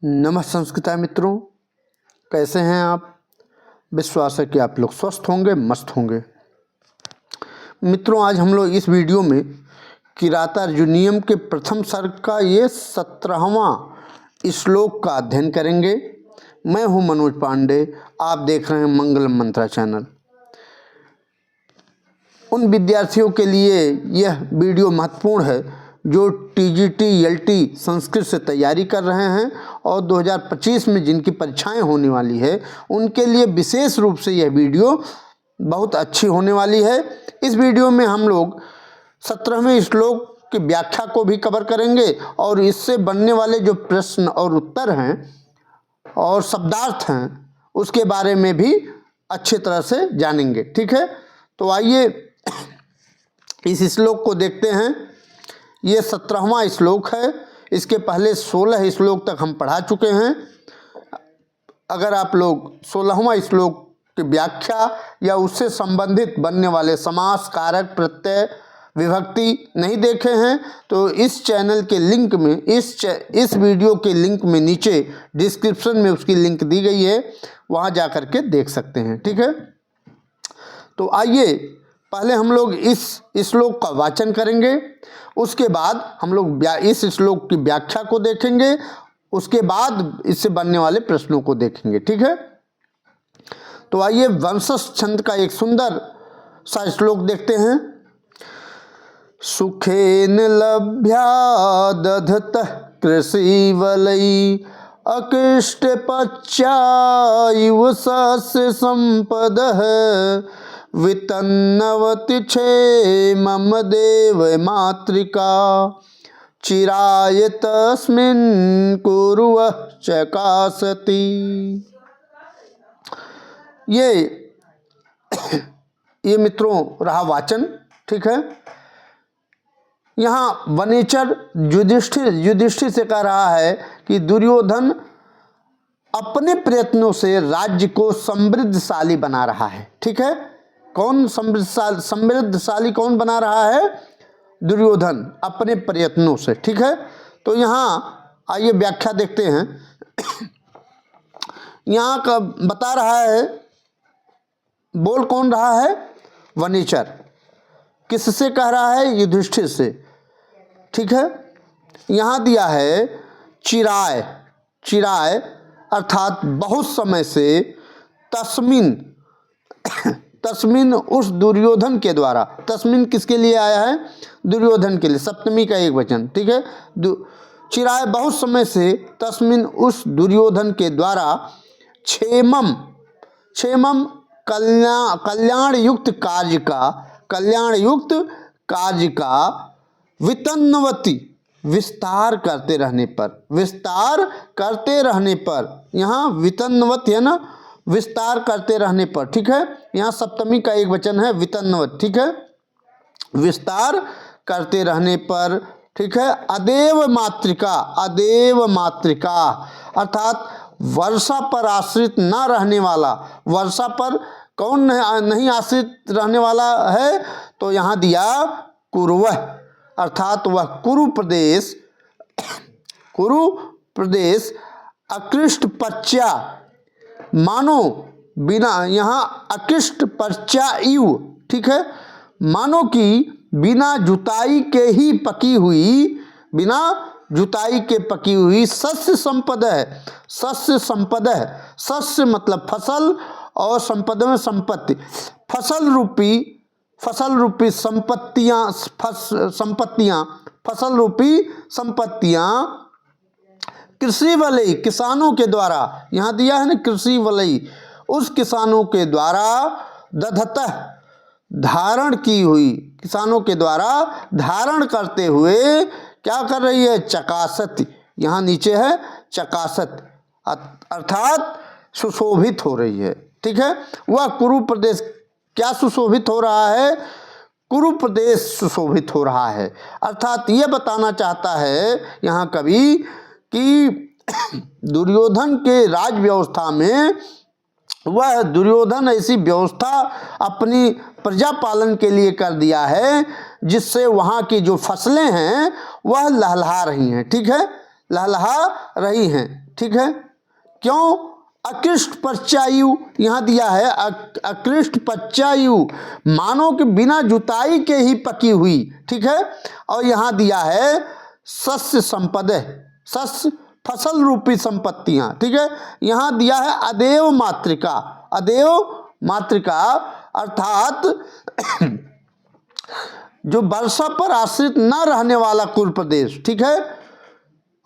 नमः संस्कृता मित्रों, कैसे हैं आप। विश्वास है कि आप लोग स्वस्थ होंगे, मस्त होंगे। मित्रों, आज हम लोग इस वीडियो में किराता अर्जुनीयम के प्रथम सर्ग का ये 17वां श्लोक का अध्ययन करेंगे। मैं हूं मनोज पांडे, आप देख रहे हैं मंगलम मंत्रा चैनल। उन विद्यार्थियों के लिए यह वीडियो महत्वपूर्ण है जो टीजीटी एलटी संस्कृत से तैयारी कर रहे हैं और 2025 में जिनकी परीक्षाएं होने वाली है उनके लिए विशेष रूप से यह वीडियो बहुत अच्छी होने वाली है। इस वीडियो में हम लोग 17वें श्लोक की व्याख्या को भी कवर करेंगे और इससे बनने वाले जो प्रश्न और उत्तर हैं और शब्दार्थ हैं उसके बारे में भी अच्छी तरह से जानेंगे। ठीक है, तो आइए इस श्लोक को देखते हैं। ये 17वां श्लोक है। इसके पहले 16 श्लोक तक हम पढ़ा चुके हैं। अगर आप लोग 16वां श्लोक की व्याख्या या उससे संबंधित बनने वाले समास, कारक, प्रत्यय, विभक्ति नहीं देखे हैं तो इस चैनल के लिंक में इस वीडियो के लिंक में नीचे डिस्क्रिप्शन में उसकी लिंक दी गई है, वहाँ जा कर के देख सकते हैं। ठीक है, तो आइए पहले हम लोग इस श्लोक का वाचन करेंगे, उसके बाद हम लोग इस श्लोक की व्याख्या को देखेंगे, उसके बाद इससे बनने वाले प्रश्नों को देखेंगे। ठीक है, तो आइए वंशज छंद का एक सुंदर सा श्लोक देखते हैं। सुखेन लभ्या दधतः कृषिवलई अकृष्ट पच्चायुव सस्य संपदः वितन्नवति क्षेमम देव मातृका चिराय तस्मिन् कुर्वः चकासति। ये मित्रों रहा वाचन। ठीक है, यहाँ वनेचर युधिष्ठिर से कह रहा है कि दुर्योधन अपने प्रयत्नों से राज्य को समृद्धशाली बना रहा है। ठीक है, कौन समृद्धशाली कौन बना रहा है? दुर्योधन अपने प्रयत्नों से। ठीक है, तो यहाँ आइए व्याख्या देखते हैं। यहाँ का बता रहा है, बोल कौन रहा है? वनेचर। किससे कह रहा है? युधिष्ठिर से। ठीक है, यहाँ दिया है चिराय अर्थात बहुत समय से, तस्मिन उस दुर्योधन के द्वारा। तस्मिन किसके लिए आया है? दुर्योधन के लिए, सप्तमी का एक वचन। ठीक है, चिराय बहुत समय से, तस्मिन उस दुर्योधन के द्वारा, क्षेमम कल्याण युक्त कार्य का वितन्नवती विस्तार करते रहने पर, यहाँ वितन्नवत है ना, विस्तार करते रहने पर। ठीक है, यहाँ सप्तमी का एक वचन है वितन्नवत। ठीक है, विस्तार करते रहने पर। ठीक है, अदेव मातृका अर्थात वर्षा पर आश्रित न रहने वाला। वर्षा पर कौन नहीं आश्रित रहने वाला है? तो यहाँ दिया कुरुवह अर्थात वह कुरु प्रदेश अकृष्ट पच्चा, मानो बिना, यहाँ अकृष्ट पच्चायु। ठीक है, मानो कि बिना जुताई के पकी हुई शस्य संपद है। शस्य मतलब फसल और संपद में संपत्ति। फसल रूपी संपत्तियां कृषि वलय, किसानों के द्वारा, यहाँ दिया है ना कृषि वलय, उस किसानों के द्वारा दधतः धारण की हुई, किसानों के द्वारा धारण करते हुए क्या कर रही है? चकासत। यहाँ नीचे है चकासत अर्थात सुशोभित हो रही है। ठीक है, वह कुरु प्रदेश क्या सुशोभित हो रहा है? कुरु प्रदेश सुशोभित हो रहा है। अर्थात ये बताना चाहता है यहाँ कवि कि दुर्योधन के राज व्यवस्था में, वह दुर्योधन ऐसी व्यवस्था अपनी प्रजा पालन के लिए कर दिया है जिससे वहाँ की जो फसलें हैं वह लहलहा रही हैं। ठीक है, लहलहा रही हैं। ठीक है, क्यों? अकृष्ट पच्चायु यहाँ दिया है, अकृष्ट पच्चायु मानो कि बिना जुताई के ही पकी हुई। ठीक है, और यहाँ दिया है शस्य संपद, शस्य फसल रूपी संपत्तियाँ। ठीक है, यहाँ दिया है अदेव मातृका, अदेव मातृका अर्थात जो वर्षा पर आश्रित न रहने वाला कुल प्रदेश। ठीक है,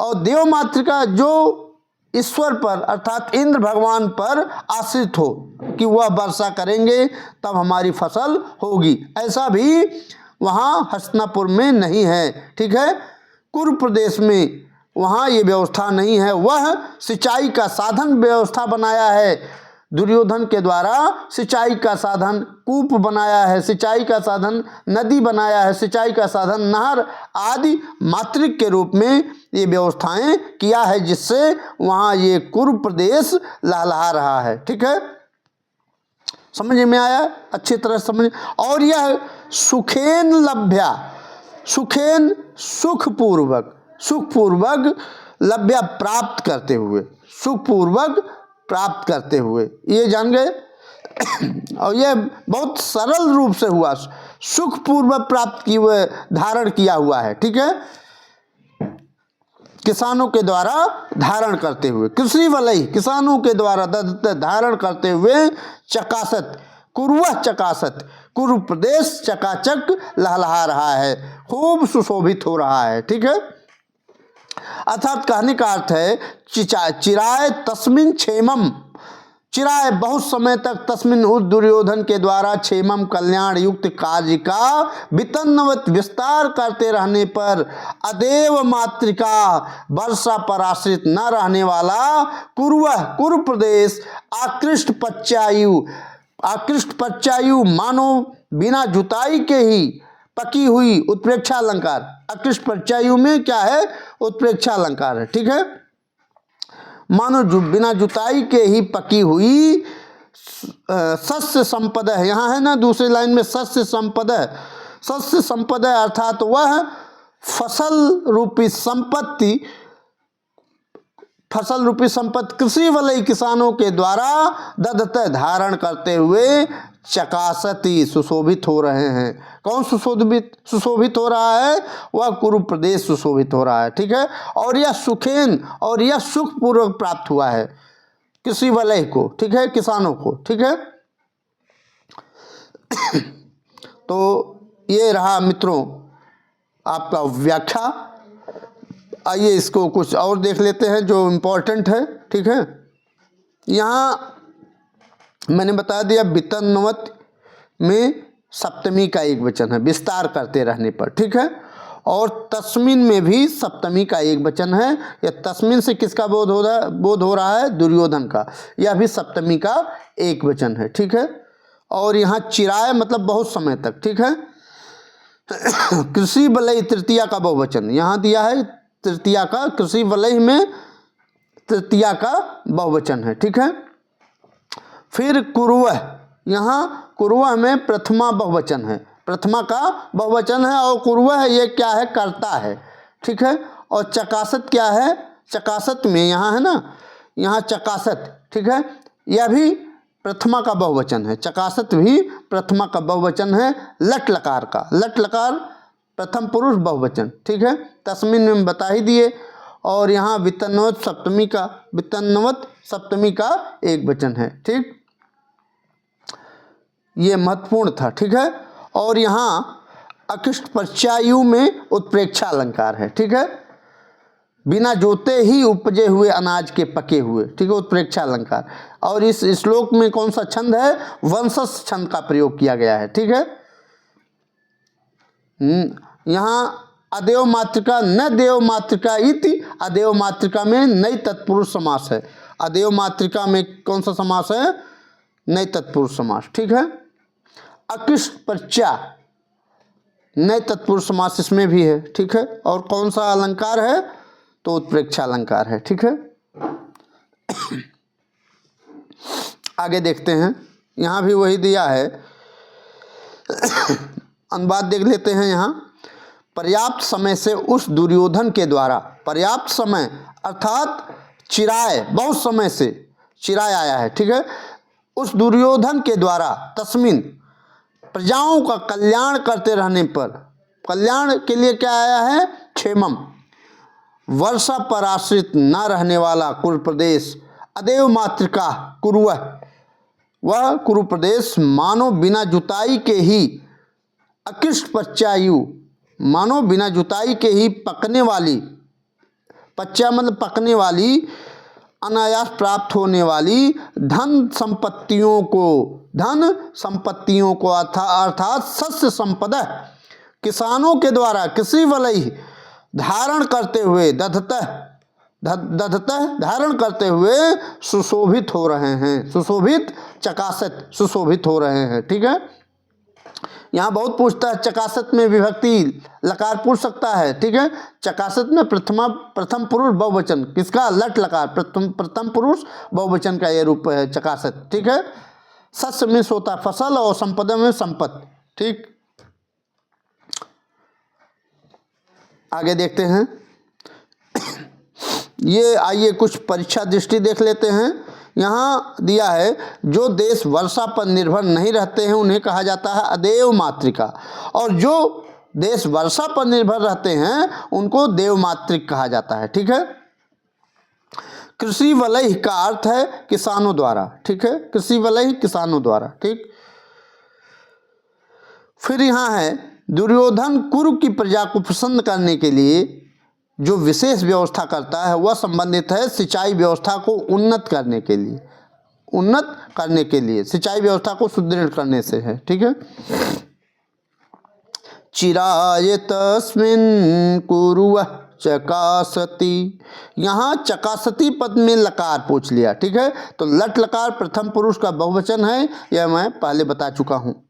और देव मातृका जो ईश्वर पर अर्थात इंद्र भगवान पर आश्रित हो कि वह वर्षा करेंगे तब हमारी फसल होगी, ऐसा भी वहाँ हस्तिनापुर में नहीं है। ठीक है, कुरु प्रदेश में वहाँ ये व्यवस्था नहीं है। वह सिंचाई का साधन व्यवस्था बनाया है, दुर्योधन के द्वारा सिंचाई का साधन कूप बनाया है, सिंचाई का साधन नदी बनाया है, सिंचाई का साधन नहर आदि मातृक के रूप में ये व्यवस्थाएं किया है, जिससे वहाँ ये कुरु प्रदेश लहलहा रहा है। ठीक है, समझ में आया? अच्छी तरह समझ। और यह सुखेन लभ्या, सुखेन सुखपूर्वक, सुखपूर्वक लभ्या प्राप्त करते हुए, सुखपूर्वक प्राप्त करते हुए, ये जान गए। और यह बहुत सरल रूप से हुआ, सुखपूर्वक प्राप्त किए हुए, धारण किया हुआ है। ठीक है, किसानों के द्वारा धारण करते हुए, कृषि वलय किसानों के द्वारा धारण करते हुए चकासत, कुरुवह चकासत, कुरु प्रदेश चकाचक लहलहा रहा है, खूब सुशोभित हो रहा है। ठीक है, अर्थात कहने का अर्थ है चिराय तस्मिन क्षेमम, चिराय बहुत समय तक तस्मिन उस दुर्योधन के द्वारा क्षेमम कल्याण युक्त कार्य का वितन्नवत विस्तार करते रहने पर अदेव मातृका वर्षा पर आश्रित न रहने वाला कुरु प्रदेश आकृष्ट पच्चायु, आकृष्ट पच्चायु मानो बिना जुताई के ही पकी हुई उत्प्रेक्षा अलंकार। अकृष्ट पच्चायु में क्या है? उत्प्रेक्षा अलंकार है। ठीक है, मानो बिना जुताई के ही पकी हुई शस्य संपद है, यहाँ है ना दूसरी लाइन में शस्य संपद है, शस्य संपद है अर्थात वह फसल रूपी संपत्ति, फसल रूपी संपत्ति कृषि वलय किसानों के द्वारा दधते धारण करते हुए चकासती सुशोभित हो रहे हैं। कौन सुशोभित हो रहा है? वह कुरु प्रदेश सुशोभित हो रहा है। ठीक है, और यह सुखेन, और यह सुखपूर्वक प्राप्त हुआ है कृषि वलय को। ठीक है, किसानों को। ठीक है, तो ये रहा मित्रों आपका व्याख्या। आइए इसको कुछ और देख लेते हैं जो इम्पोर्टेंट है। ठीक है, यहाँ मैंने बता दिया वितन्नवत में सप्तमी का एक वचन है विस्तार करते रहने पर। ठीक है, और तस्मिन में भी सप्तमी का एक वचन है। या तस्मिन से किसका बोध हो रहा है? दुर्योधन का। यह भी सप्तमी का एक वचन है। ठीक है, और यहाँ चिराय मतलब बहुत समय तक। ठीक है, कृषि वलय तृतीया का बहुवचन यहाँ दिया है, तृतीया का, कृषि वलय में तृतीया का बहुवचन है। ठीक है, फिर कुरुवह, यहाँ कुरुवह में प्रथमा बहुवचन है, प्रथमा का बहुवचन है, और कुरुवह ये क्या है? कर्ता है। ठीक है, और चकासत क्या है? चकासत में यहाँ है ना, यहाँ चकासत। ठीक है, यह भी प्रथमा का बहुवचन है, चकासत भी प्रथमा का बहुवचन है, लट लकार का, लट लकार प्रथम पुरुष बहुवचन। ठीक है, तस्मिन में बता ही दिए। और यहाँ वितन्नवत सप्तमी का, वितन्नवत सप्तमी का एक वचन है। ठीक, ये महत्वपूर्ण था। ठीक है, और यहाँ अकृष्ट पच्चायु में उत्प्रेक्षा अलंकार है। ठीक है, बिना जोते ही उपजे हुए अनाज के पके हुए। ठीक है, उत्प्रेक्षा अलंकार। और इस श्लोक में कौन सा छंद है? वंशज छंद का प्रयोग किया गया है। ठीक है, यहाँ अदेव मातृका न देव मातृका इति, अदेव मातृका में नई तत्पुरुष समास है। अदेव मातृका में कौन सा समास है? नई तत्पुरुष समास। ठीक है, अकृष्ट पच्चा नए तत्पुरुष समास इसमें भी है। ठीक है, और कौन सा अलंकार है? तो उत्प्रेक्षा अलंकार है। ठीक है, आगे देखते हैं, यहाँ भी वही दिया है। अनुवाद देख लेते हैं। यहाँ पर्याप्त समय से उस दुर्योधन के द्वारा, पर्याप्त समय अर्थात चिराय, बहुत समय से चिराय आया है, ठीक है, उस दुर्योधन के द्वारा तस्मिन प्रजाओं का कल्याण करते रहने पर, कल्याण के लिए क्या आया है, क्षेमम, वर्षा पर आश्रित न रहने वाला कुरु प्रदेश, अदेव मातृका कुरुवह, वह कुरु प्रदेश मानो बिना जुताई के ही अकृष्ट पच्चायु, मानो बिना जुताई के ही पकने वाली, पच्चा मतलब पकने वाली, अनायास प्राप्त होने वाली धन संपत्तियों को अर्थात शस्य संपदा किसानों के द्वारा कृषि वलय धारण करते हुए दधतः धारण करते हुए सुशोभित हो रहे हैं, सुशोभित चकासत सुशोभित हो रहे हैं, ठीक है। यहाँ बहुत पूछता है चकासत में विभक्ति लकार पूछ सकता है, ठीक है। चकासत में प्रथम पुरुष बहुवचन किसका, लट लकार, प्रथम पुरुष बहुवचन का ये रूप है चकासत, ठीक है। शस्य में होता फसल और संपदा में संपत्ति, ठीक। आगे देखते हैं, ये आइए कुछ परीक्षा दृष्टि देख लेते हैं। यहाँ दिया है जो देश वर्षा पर निर्भर नहीं रहते हैं उन्हें कहा जाता है अदेव मातृका, और जो देश वर्षा पर निर्भर रहते हैं उनको देव मातृक कहा जाता है, ठीक है। कृषि वलय का अर्थ है किसानों द्वारा, ठीक है, कृषि वलय किसानों द्वारा, ठीक। फिर यहाँ है दुर्योधन कुरु की प्रजा को प्रसन्न करने के लिए जो विशेष व्यवस्था करता है वह संबंधित है सिंचाई व्यवस्था को उन्नत करने के लिए, उन्नत करने के लिए सिंचाई व्यवस्था को सुदृढ़ करने से है, ठीक है। चिराय तस्मिन् कुरुवः चकासति, यहाँ चकासति पद में लकार पूछ लिया, ठीक है। तो लट लकार प्रथम पुरुष का बहुवचन है, यह मैं पहले बता चुका हूँ।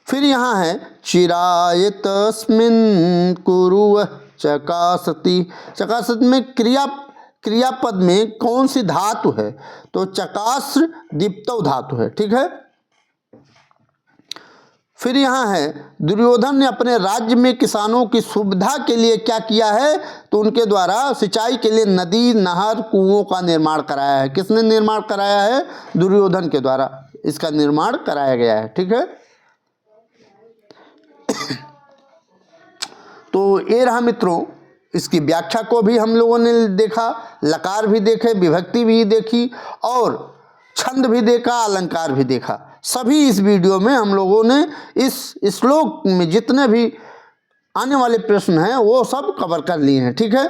फिर यहाँ है चिराय तस्मिन् कुरुवः चकासति, चकासति में क्रियापद में कौन सी धातु है, तो चकास्र दीप्तौ धातु है, ठीक है। फिर यहाँ है दुर्योधन ने अपने राज्य में किसानों की सुविधा के लिए क्या किया है, तो उनके द्वारा सिंचाई के लिए नदी नहर कुओं का निर्माण कराया है। किसने निर्माण कराया है, दुर्योधन के द्वारा इसका निर्माण कराया गया है, ठीक है। तो ये रहा मित्रों, इसकी व्याख्या को भी हम लोगों ने देखा, लकार भी देखे, विभक्ति भी देखी और छंद भी देखा, अलंकार भी देखा। सभी इस वीडियो में हम लोगों ने इस श्लोक में जितने भी आने वाले प्रश्न हैं वो सब कवर कर लिए हैं, ठीक है।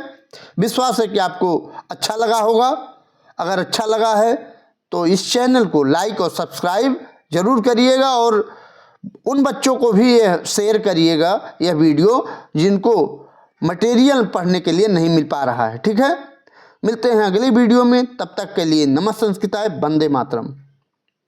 विश्वास है कि आपको अच्छा लगा होगा। अगर अच्छा लगा है तो इस चैनल को लाइक और सब्सक्राइब जरूर करिएगा और उन बच्चों को भी यह शेयर करिएगा यह वीडियो जिनको मटेरियल पढ़ने के लिए नहीं मिल पा रहा है, ठीक है। मिलते हैं अगली वीडियो में, तब तक के लिए नमः संस्कृताय, वंदे मातरम।